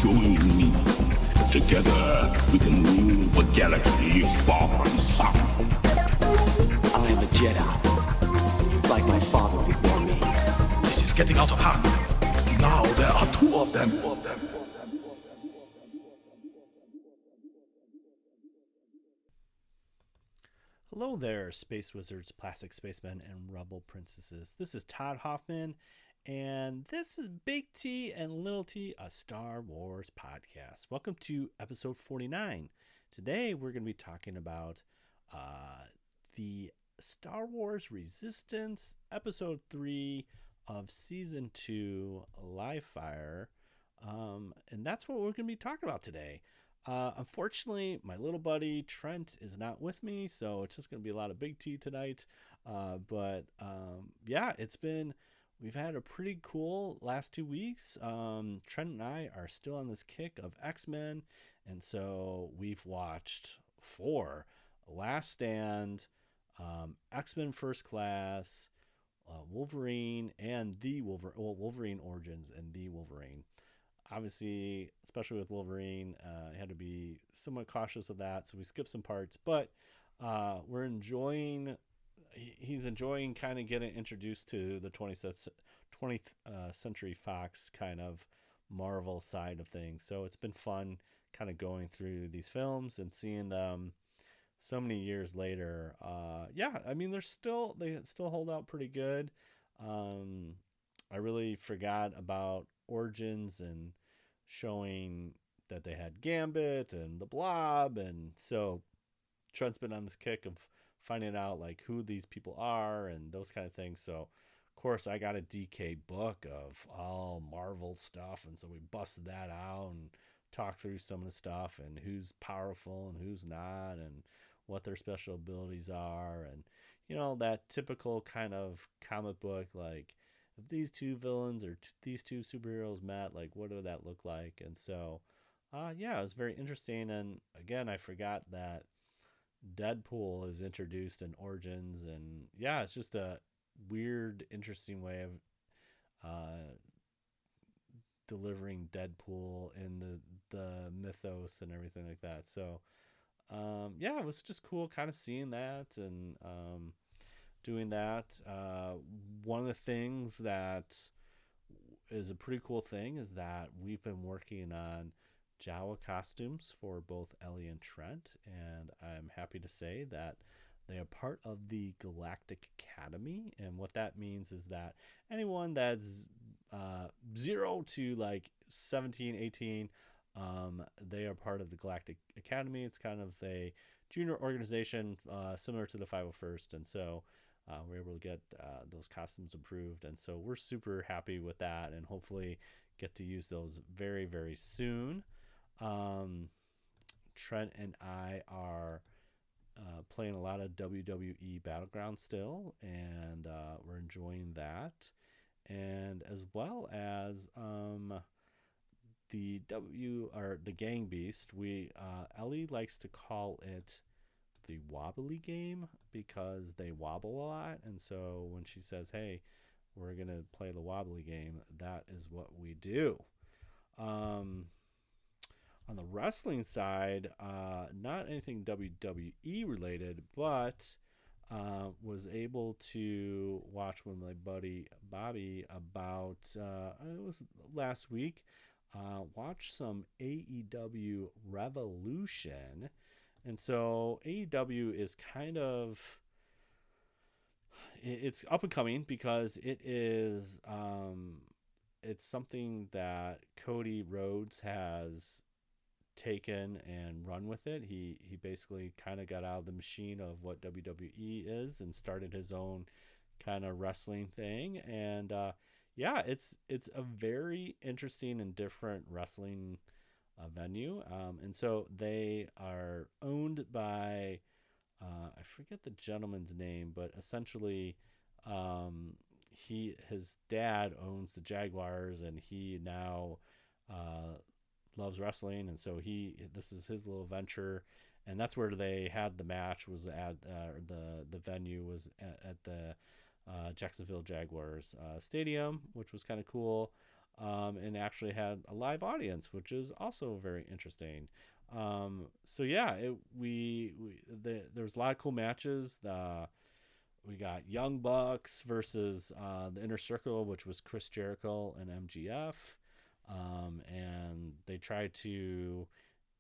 Join me. Together we can rule the galaxy far from sun. I am a Jedi, like my father before me. This is getting out of hand. Now there are two of them. Hello there, Space Wizards, Plastic Spacemen, and Rebel Princesses. This is Todd Hoffman, and this is Big T and Little T, a Star Wars podcast. Welcome to episode 49. Today we're going to be talking about the Star Wars Resistance, episode 3 of season 2, Live Fire, and that's what we're going to be talking about today. Unfortunately, my little buddy Trent is not with me, so it's just going to be a lot of Big T tonight. Yeah, we've had a pretty cool last 2 weeks. Trent and I are still on this kick of X-Men, and so we've watched 4: Last Stand, X-Men First Class, Wolverine, and Wolverine Origins and the Wolverine. Obviously, especially with Wolverine, I had to be somewhat cautious of that, so we skipped some parts. But we're enjoying. He's enjoying kind of getting introduced to the 20th Century Fox kind of Marvel side of things. So it's been fun, kind of going through these films and seeing them so many years later. Yeah, I mean they still hold out pretty good. I really forgot about Origins and showing that they had Gambit and the Blob, and so Trent's been on this kick of finding out like who these people are and those kind of things. So of course I got a DK book of all Marvel stuff, and so we busted that out and talked through some of the stuff and who's powerful and who's not and what their special abilities are, and you know, that typical kind of comic book, like if these two villains or these two superheroes met, like what would that look like? And so yeah, it was very interesting. And again, I forgot that Deadpool is introduced in Origins, and yeah, it's just a weird, interesting way of delivering Deadpool in the mythos and everything like that. So yeah, it was just cool kind of seeing that and doing that. One of the things that is a pretty cool thing is that we've been working on Jawa costumes for both Ellie and Trent, and I'm happy to say that they are part of the Galactic Academy. And what that means is that anyone that's 0 to like 17, 18, they are part of the Galactic Academy. It's kind of a junior organization similar to the 501st, and so we're able to get those costumes approved, and so we're super happy with that, and hopefully get to use those very, very soon. Trent and I are playing a lot of WWE Battlegrounds still, and we're enjoying that, and as well as the Gang Beast. Ellie likes to call it the wobbly game because they wobble a lot, and so when she says, hey, we're gonna play the wobbly game, that is what we do. On the wrestling side, not anything WWE related, but was able to watch with my buddy Bobby about it was last week, watch some AEW Revolution. And so AEW is kind of, it's up and coming because it is it's something that Cody Rhodes has taken and run with it. He basically kind of got out of the machine of what WWE is and started his own kind of wrestling thing. And yeah, it's a very interesting and different wrestling venue, and so they are owned by I forget the gentleman's name, but essentially his dad owns the Jaguars, and he now loves wrestling, and so this is his little venture, and that's where they had the match, was at the venue was at the Jacksonville Jaguars stadium, which was kind of cool. and actually had a live audience, which is also very interesting. So yeah, there was a lot of cool matches. We got Young Bucks versus the Inner Circle, which was Chris Jericho and MGF, and they tried to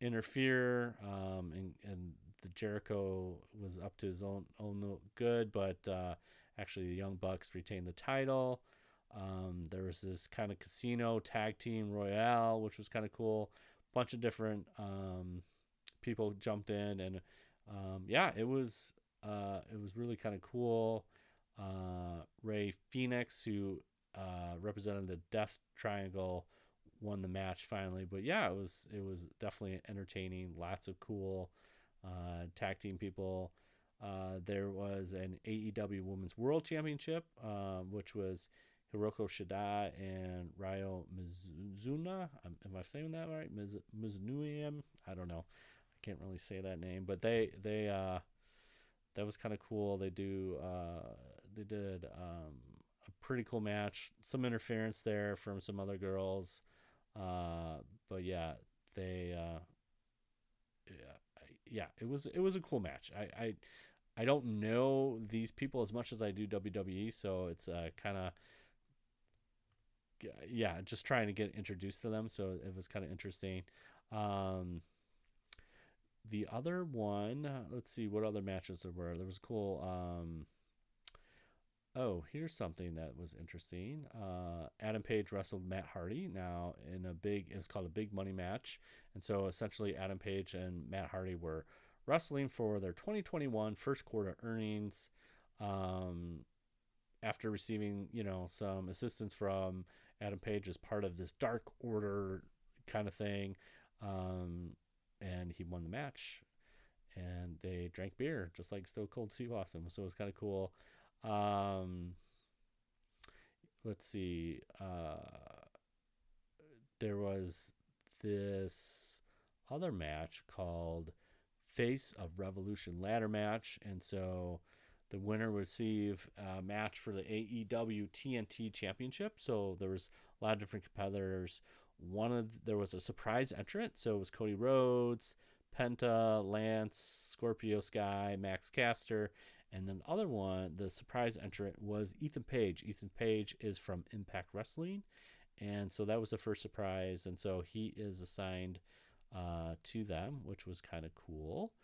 interfere, and the Jericho was up to his own good, but actually the Young Bucks retained the title. There was this kind of casino tag team royale, which was kind of cool. Bunch of different people jumped in, and yeah, it was really kind of cool. Ray Phoenix, who represented the Death Triangle, won the match finally. But yeah, it was definitely entertaining. Lots of cool tag team people. There was an AEW Women's World Championship, which was Hiroko Shida and Ryo Mizuna. Am I saying that right? Mizunuiam? I don't know. I can't really say that name, but they that was kind of cool. They did a pretty cool match. Some interference there from some other girls, but yeah, it was a cool match. I don't know these people as much as I do WWE, so it's kind of just trying to get introduced to them. So it was kind of interesting. The other one, let's see what other matches there were. There was a cool. Here's something that was interesting. Adam Page wrestled Matt Hardy now in it's called a big money match. And so essentially Adam Page and Matt Hardy were wrestling for their 2021 first quarter earnings, after receiving, some assistance from Adam Page as part of this Dark Order kind of thing. And he won the match, and they drank beer just like Stone Cold Steve Austin. So it was kind of cool. Let's see. There was this other match called Face of Revolution ladder match, and so the winner would receive a match for the AEW TNT Championship. So there was a lot of different competitors. There was a surprise entrant, so it was Cody Rhodes, Penta, Lance, Scorpio Sky, Max Caster, and then the other one, the surprise entrant, was Ethan Page. Ethan Page is from Impact Wrestling, and so that was the first surprise, and so he is assigned to them, which was kind of cool.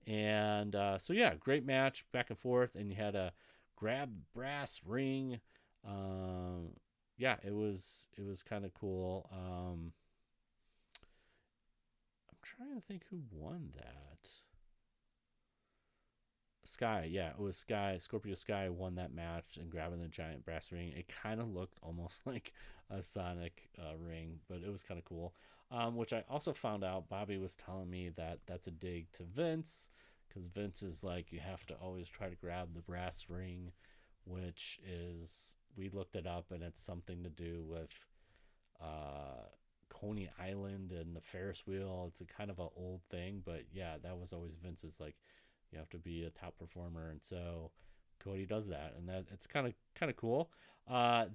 And so yeah, great match, back and forth, and you had a grab brass ring. Yeah, it was kind of cool. I'm trying to think who won that. Sky, yeah, it was Sky. Scorpio Sky won that match and grabbing the giant brass ring. It kind of looked almost like a Sonic ring, but it was kind of cool. Which I also found out, Bobby was telling me that that's a dig to Vince, because Vince is like, you have to always try to grab the brass ring, which is, we looked it up, and it's something to do with Coney Island and the Ferris wheel. It's a kind of an old thing, but yeah, that was always Vince's, like, you have to be a top performer, and so Cody does that, and that it's kind of cool.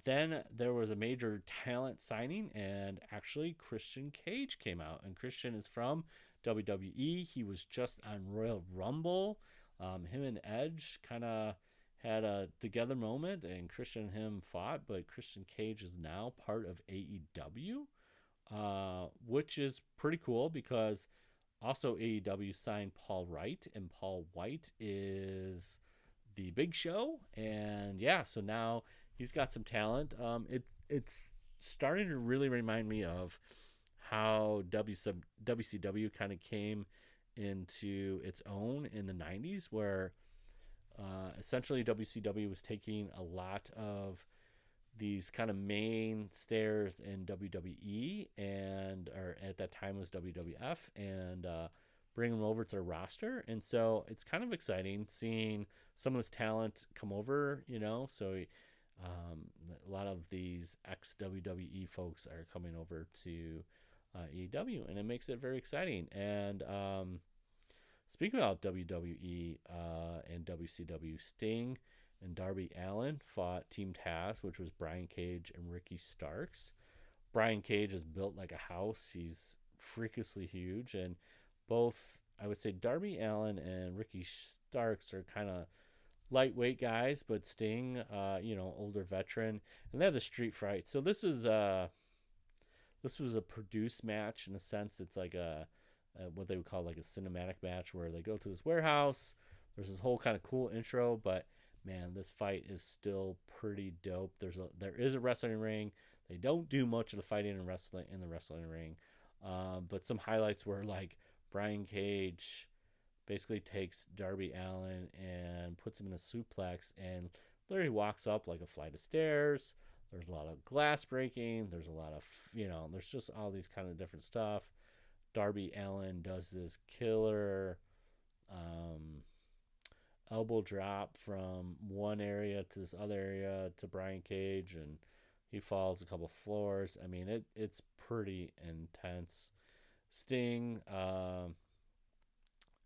Then there was a major talent signing, and actually Christian Cage came out, and Christian is from WWE. He was just on Royal Rumble. Him and Edge kind of had a together moment, and Christian and him fought, but Christian Cage is now part of AEW, which is pretty cool, because also AEW signed Paul White, and Paul White is the Big Show, and yeah, so now he's got some talent. It's starting to really remind me of how WCW kind of came into its own in the 90s, where essentially WCW was taking a lot of these kind of main stairs in WWE, or at that time was WWF, and bring them over to their roster. And so it's kind of exciting seeing some of this talent come over, so a lot of these ex-WWE folks are coming over to AEW, and it makes it very exciting. And speaking about WWE and WCW, Sting and Darby Allin fought Team Taz, which was Brian Cage and Ricky Starks. Brian Cage is built like a house. He's freakishly huge, and both, I would say, Darby Allin and Ricky Starks are kind of lightweight guys, but Sting, older veteran, and they have the street fight. So this was a produced match in a sense. It's like a what they would call like a cinematic match where they go to this warehouse. There's this whole kind of cool intro, but man, this fight is still pretty dope. There is a wrestling ring. They don't do much of the fighting in the wrestling ring, but some highlights were like Brian Cage basically takes Darby Allin and puts him in a suplex and literally walks up like a flight of stairs. There's a lot of glass breaking. There's a lot of, there's just all these kind of different stuff. Darby Allin does this killer elbow drop from one area to this other area to Brian Cage, and he falls a couple floors. I mean, it's pretty intense. Sting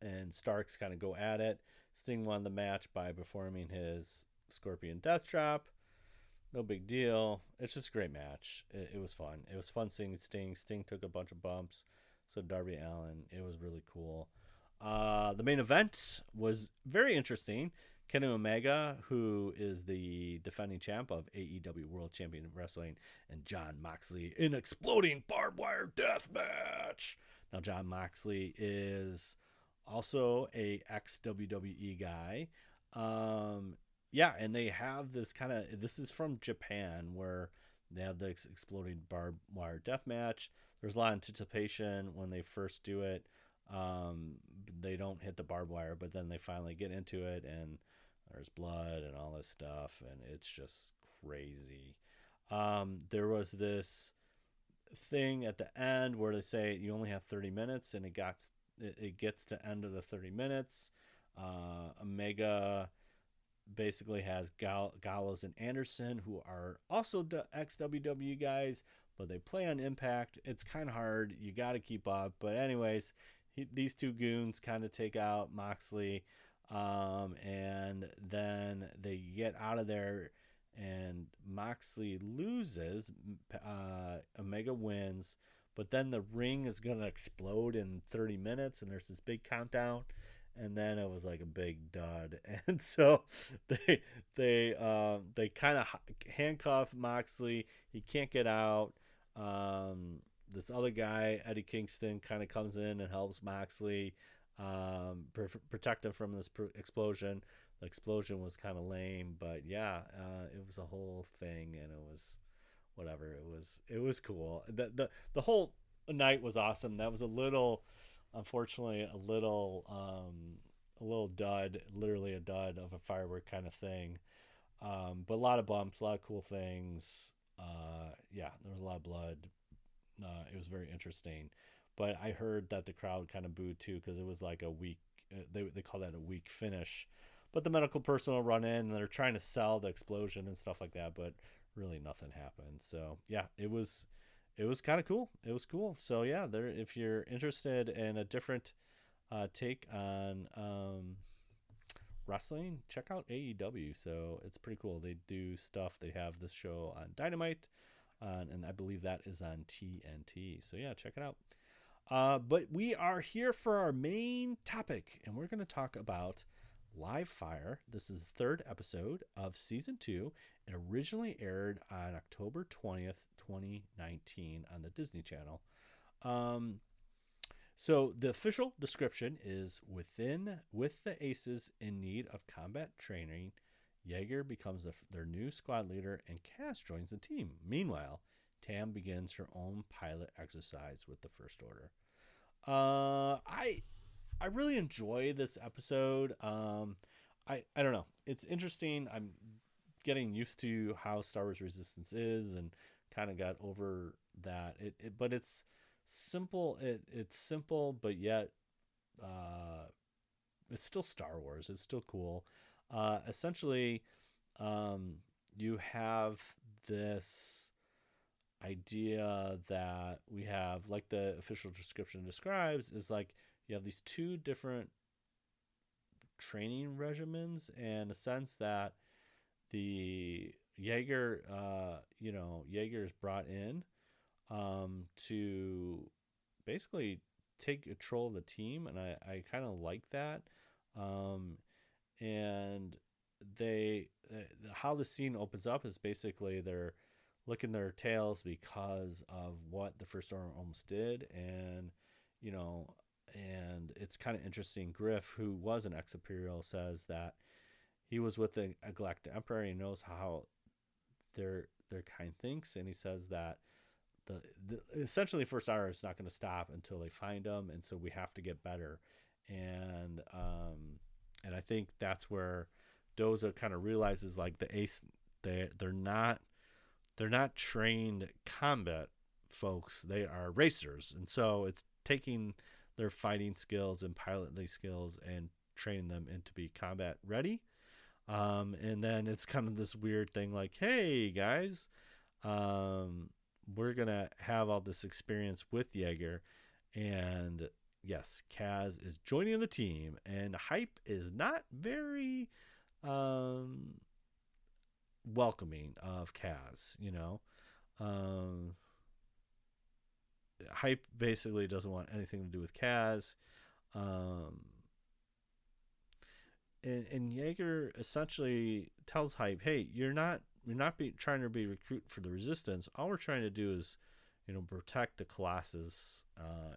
and Starks kind of go at it. Sting won the match by performing his Scorpion Death Drop. No big deal. It's just a great match. It was fun. It was fun seeing Sting. Sting took a bunch of bumps. So Darby Allin, it was really cool. The main event was very interesting. Kenny Omega, who is the defending champ of AEW World Champion Wrestling, and Jon Moxley in exploding barbed wire death match. Now, Jon Moxley is also a ex-WWE guy. And they have this this is from Japan, where they have this exploding barbed wire death match. There's a lot of anticipation when they first do it. They don't hit the barbed wire, but then they finally get into it, and there's blood and all this stuff, and it's just crazy. There was this thing at the end where they say you only have 30 minutes, and it gets to end of the 30 minutes. Omega basically has Gallows and Anderson, who are also ex-WWE guys, but they play on Impact. It's kind of hard. You got to keep up. But anyways, these two goons kind of take out Moxley, and then they get out of there, and Moxley loses. Omega wins, but then the ring is going to explode in 30 minutes, and there's this big countdown. And then it was like a big dud, and so they kind of handcuff Moxley. He can't get out. This other guy, Eddie Kingston, kind of comes in and helps Moxley protect him from this explosion. The explosion was kind of lame, but yeah, it was a whole thing, and it was whatever. It was cool. The whole night was awesome. That was unfortunately a little dud, literally a dud of a firework kind of thing. But a lot of bumps, a lot of cool things. There was a lot of blood. It was very interesting. But I heard that the crowd kind of booed too, because it was like a weak, they call that a weak finish. But the medical personnel run in, and they're trying to sell the explosion and stuff like that, but really nothing happened. So yeah, it was kind of cool. It was cool. So yeah, if you're interested in a different take on wrestling, check out AEW. So it's pretty cool. They do stuff. They have this show on Dynamite, and I believe that is on TNT. So yeah, check it out. But we are here for our main topic, and we're going to talk about Live Fire. This is the third episode of season 2. It originally aired on October 20th, 2019 on the Disney Channel. So the official description is with the Aces in need of combat training, Jaeger becomes their new squad leader, and Cass joins the team. Meanwhile, Tam begins her own pilot exercise with the First Order. I really enjoy this episode. I don't know. It's interesting. I'm getting used to how Star Wars Resistance is, and kind of got over that. But it's simple. It's simple, but yet it's still Star Wars. It's still cool. Essentially, you have this idea that we have, like the official description describes, is like you have these two different training regimens, and a sense that the Jaeger is brought in to basically take control of the team, and I kind of like that. And they how the scene opens up is basically they're licking their tails because of what the First Order almost did, and and it's kind of interesting. Griff, who was an ex-Imperial, says that he was with the Galactic Emperor. He knows how their kind thinks, and he says that the essentially First Order is not going to stop until they find them, and so we have to get better. And I think that's where Doza kind of realizes, like, the Ace, they're not trained combat folks. They are racers, and so it's taking their fighting skills and piloting skills and training them into be combat ready. And then it's kind of this weird thing, like, hey guys, we're gonna have all this experience with Jaeger, and yes, Kaz is joining the team, and Hype is not very welcoming of Kaz. Hype basically doesn't want anything to do with Kaz. And Jaeger essentially tells Hype, hey, you're not trying to be recruit for the Resistance. All we're trying to do is, protect the Colossus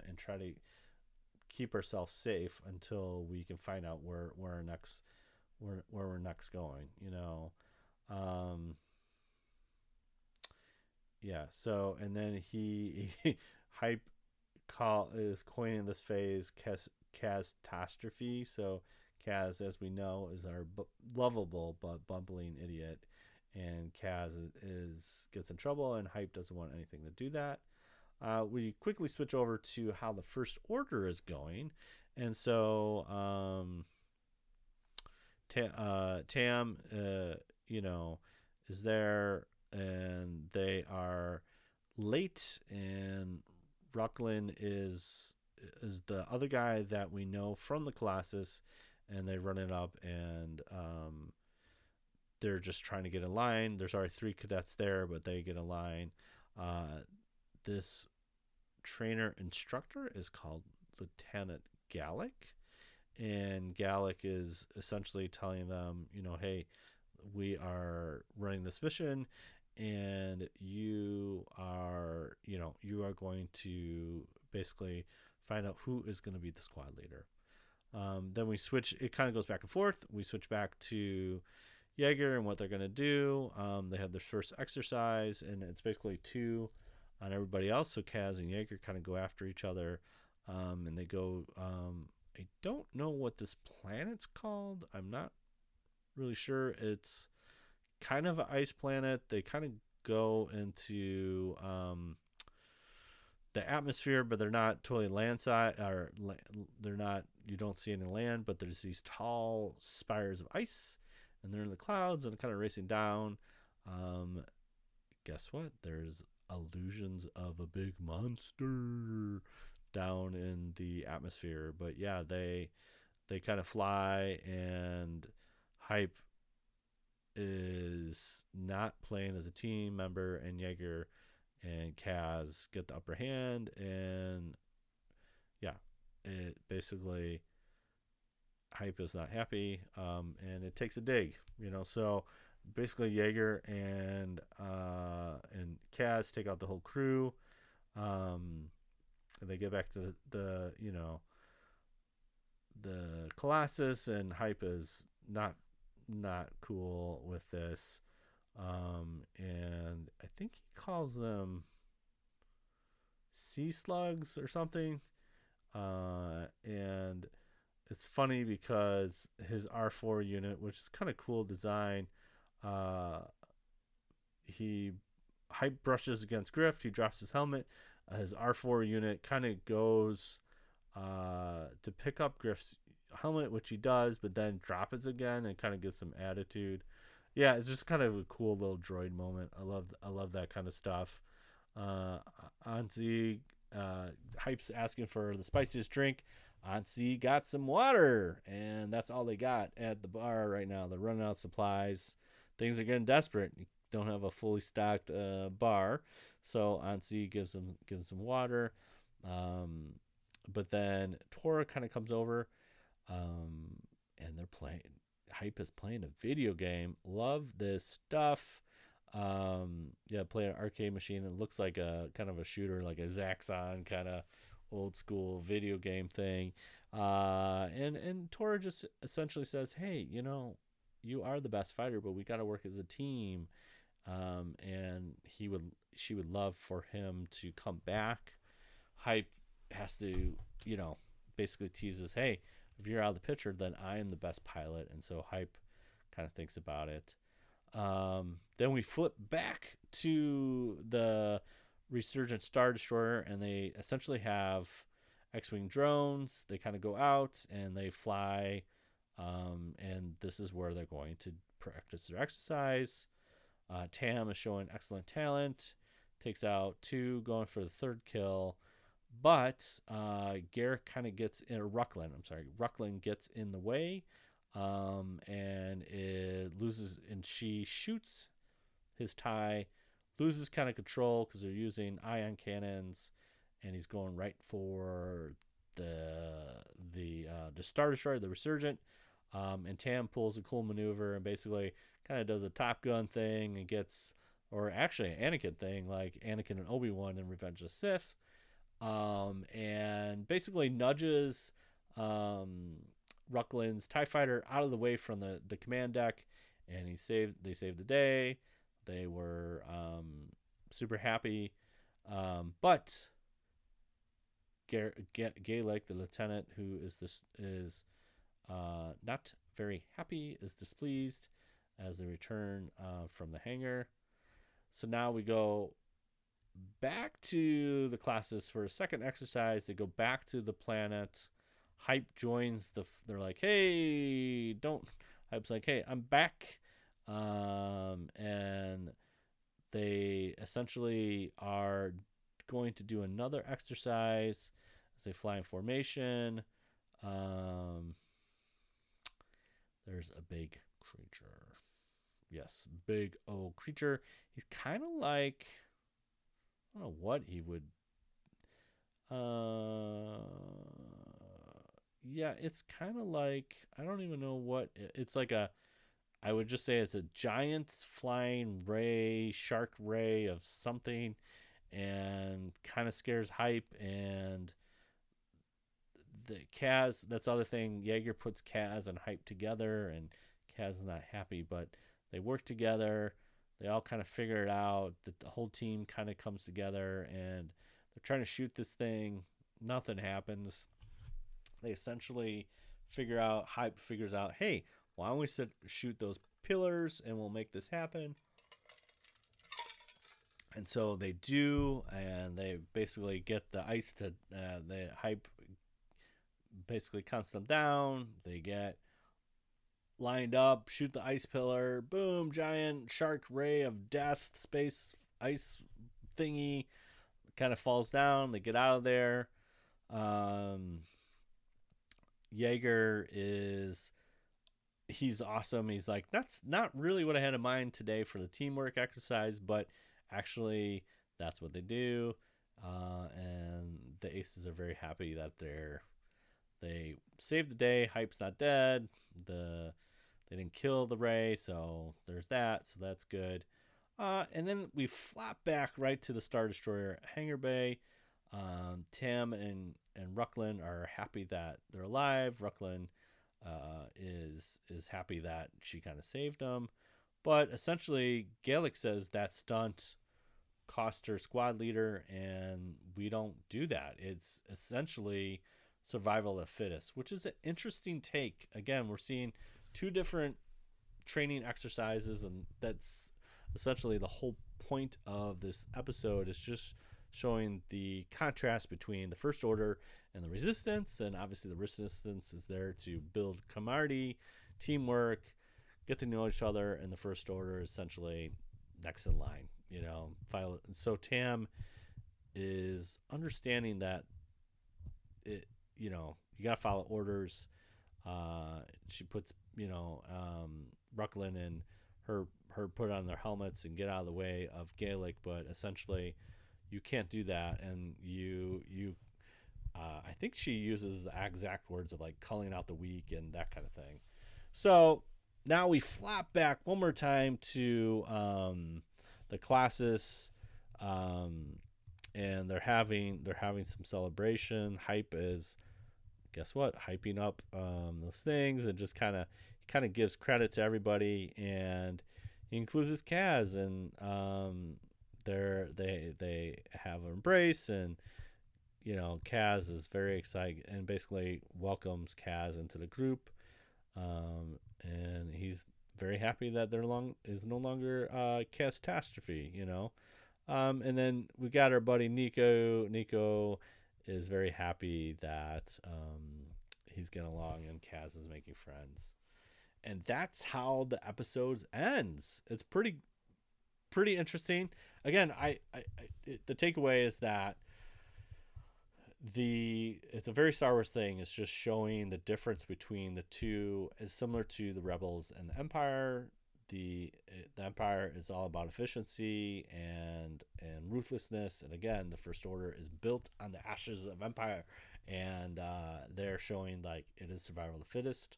and try to keep ourselves safe until we can find out where we're next going. Yeah. So, and then he Hype is coining this phase Kaz-tastrophe. So Kaz, as we know, is our lovable but bumbling idiot, and Kaz gets in trouble, and Hype doesn't want anything to do that. We quickly switch over to how the First Order is going, and so Tam, is there, and they are late, and Rucklin is the other guy that we know from the Colossus, and they run it up, and they're just trying to get in line. There's already 3 cadets there, but they get in line. This trainer instructor is called Lieutenant Gallic, and Gallic is essentially telling them, hey, we are running this mission, and you are going to basically find out who is going to be the squad leader. Then we switch. It kind of goes back and forth. We switch back to Jaeger and what they're going to do. They have their first exercise, and it's basically 2 on everybody else. So Kaz and Jaeger kind of go after each other, and they go. I don't know what this planet's called. I'm not really sure. It's kind of an ice planet. They kind of go into the atmosphere, but they're not totally landside, or they're not. You don't see any land, but there's these tall spires of ice, and they're in the clouds and kind of racing down. Guess what? There's illusions of a big monster down in the atmosphere. But yeah, they kind of fly, and Hype is not playing as a team member, and Jaeger and Kaz get the upper hand, and yeah, it basically, Hype is not happy, and it takes a dig, so basically Jaeger and Kaz take out the whole crew, and they get back to the Colossus, and Hype is not cool with this, and I think he calls them sea slugs or something, and it's funny because his R4 unit, which is kind of cool design, Hype brushes against Griff, he drops his helmet, his R4 unit kind of goes to pick up Griff's helmet, which he does, but then drops it again and kind of gives some attitude. Yeah, it's just kind of a cool little droid moment. I love that kind of stuff. Anzi, Hype's asking for the spiciest drink. Anzi got some water, and that's all they got at the bar right now. They're running out of supplies. Things are getting desperate. don't have a fully stocked bar, so Anzi gives them water. But then Tora kind of comes over, and they're playing. Hype is playing a video game. Love this stuff. Play an arcade machine. It looks like a kind of a shooter, like a Zaxxon kind of old school video game thing. And Tora just essentially says, "Hey, you are the best fighter, but we got to work as a team." And she would love for him to come back. Hype has to, basically teases, "Hey, if you're out of the picture, then I am the best pilot." And so Hype kind of thinks about it. Then we flip back to the resurgent Star Destroyer, and they essentially have X-Wing drones. They kind of go out and they fly, and this is where they're going to practice their exercise. Tam is showing excellent talent, takes out 2, going for the 3rd kill, but Garrick kind of gets in, Rucklin gets in the way, and it loses, and she shoots his tie, loses kind of control because they're using ion cannons, and he's going right for the Star Destroyer, the Resurgent, and Tam pulls a cool maneuver and basically kind of does a Top Gun thing and gets, or actually an Anakin thing, like Anakin and Obi-Wan in Revenge of the Sith, and basically nudges Rucklin's TIE Fighter out of the way from the command deck, and they saved the day. They were super happy, but Gaelic, the lieutenant, who is not very happy, is displeased as they return from the hangar. So now we go back to the classes for a second exercise. They go back to the planet. Hype joins they're like, "Hey, don't." Hype's like, "Hey, I'm back." And they essentially are going to do another exercise as they fly in formation. There's a big creature. Yes, big old creature. He's kind of like, I don't know what he would. Yeah, it's kind of like, I don't even know what it's like. I would just say it's a giant flying ray, shark ray of something, and kind of scares Hype. And the Kaz, that's the other thing. Jaeger puts Kaz and Hype together, and Kaz is not happy, but they work together. They all kind of figure it out. The whole team kind of comes together, and they're trying to shoot this thing. Nothing happens. They essentially Hype figures out, "Hey, why don't we shoot those pillars and we'll make this happen?" And so they do, and they basically get the ice to, the Hype basically cuts them down. They get lined up, shoot the ice pillar, boom, giant shark ray of death, space ice thingy kind of falls down. They get out of there. Jaeger he's awesome. He's like, "That's not really what I had in mind today for the teamwork exercise, but actually that's what they do." And the Aces are very happy that they saved the day. Hype's not dead. They didn't kill the Ray, so there's that. So that's good. And then we flop back right to the Star Destroyer hangar bay. Tam and Rucklin are happy that they're alive. Rucklin is happy that she kind of saved them. But essentially, Gaelic says that stunt cost her squad leader, and we don't do that. It's essentially survival of the fittest, which is an interesting take. Again, we're seeing 2 different training exercises, and that's essentially the whole point of this episode, is just showing the contrast between the First Order and the Resistance. And obviously the Resistance is there to build camaraderie, teamwork, get to know each other, and the First Order is essentially next in line, So Tam is understanding that you gotta follow orders. She puts Rucklin in her put on their helmets and get out of the way of Gaelic, but essentially you can't do that, and you I think she uses the exact words of like culling out the weak and that kind of thing. So now we flop back one more time to the classes, and they're having some celebration. Hype is, guess what? Hyping up those things, and just kind of gives credit to everybody, and he includes his Kaz, and they have an embrace, and Kaz is very excited and basically welcomes Kaz into the group, and he's very happy that there is no longer catastrophe, and then we got our buddy Nico. Nico is very happy that he's getting along and Kaz is making friends, and that's how the episode ends. It's pretty interesting. Again, the takeaway is that it's a very Star Wars thing. It's just showing the difference between the two is similar to the Rebels and the Empire. The Empire is all about efficiency and ruthlessness, and again, the First Order is built on the ashes of Empire, and they're showing like it is survival of the fittest.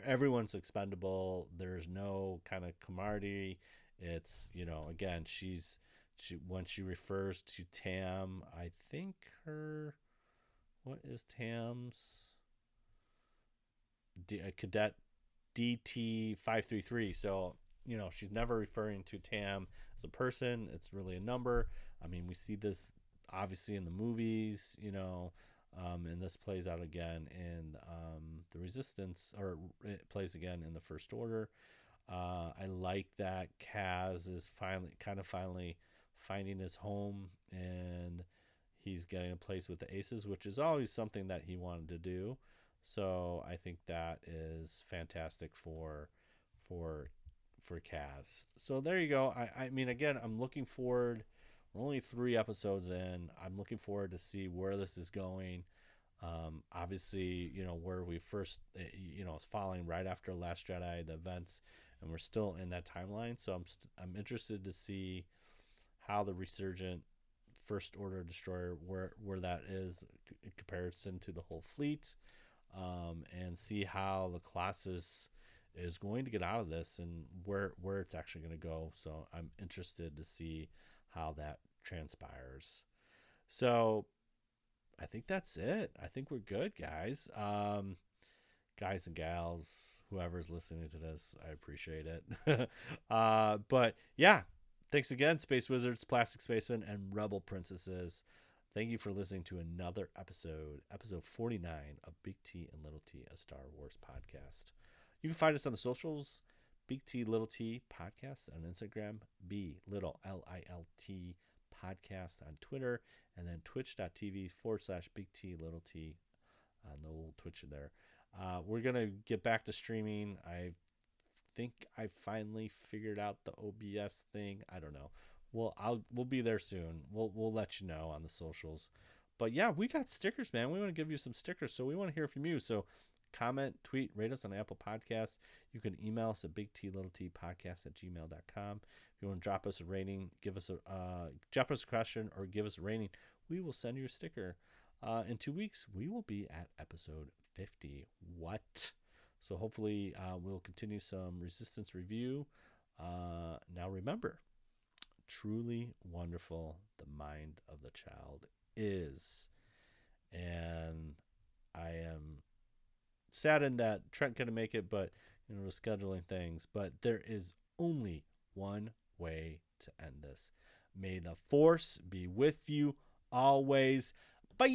Everyone's expendable. There's no kind of camaraderie. It's again, when she refers to Tam, I think what is Tam's cadet DT533. So she's never referring to Tam as a person. It's really a number. I mean, we see this obviously in the movies, and this plays out again in the Resistance, or it plays again in the First Order. I like that Kaz is finally finding his home, and he's getting a place with the Aces, which is always something that he wanted to do. So I think that is fantastic for Kaz. So there you go. I mean, again, I'm looking forward. We're only 3 episodes in. I'm looking forward to see where this is going. Obviously, where we first, it's following right after Last Jedi, the events, and we're still in that timeline. So I'm interested to see how the resurgent First Order destroyer, where that is in comparison to the whole fleet, and see how the classes is going to get out of this and where it's actually going to go. So I'm interested to see how that transpires. So I think that's it. I think we're good, guys. Guys and gals, whoever's listening to this, I appreciate it. But yeah, thanks again, Space Wizards, Plastic Spacemen, and Rebel Princesses. Thank you for listening to another episode 49 of Big T and Little T, a Star Wars podcast. You can find us on the socials, Big T Little T Podcast on Instagram, B Little LILT Podcast on Twitter, and then twitch.tv/Big T Little T on the old Twitch there. We're going to get back to streaming. I think I finally figured out the OBS thing. I don't know. We'll be there soon. We'll let you know on the socials. But yeah, we got stickers, man. We want to give you some stickers, so we want to hear from you. So comment, tweet, rate us on Apple Podcasts. You can email us at bigtlittlepodcast@gmail.com. If you want to drop us a rating, drop us a question, or give us a rating, we will send you a sticker. In 2 weeks, we will be at episode 50. What? So hopefully we'll continue some Resistance review. Now remember, truly wonderful the mind of the child is. And I am saddened that Trent couldn't make it, but the scheduling things. But there is only one way to end this. May the Force be with you always. Bye.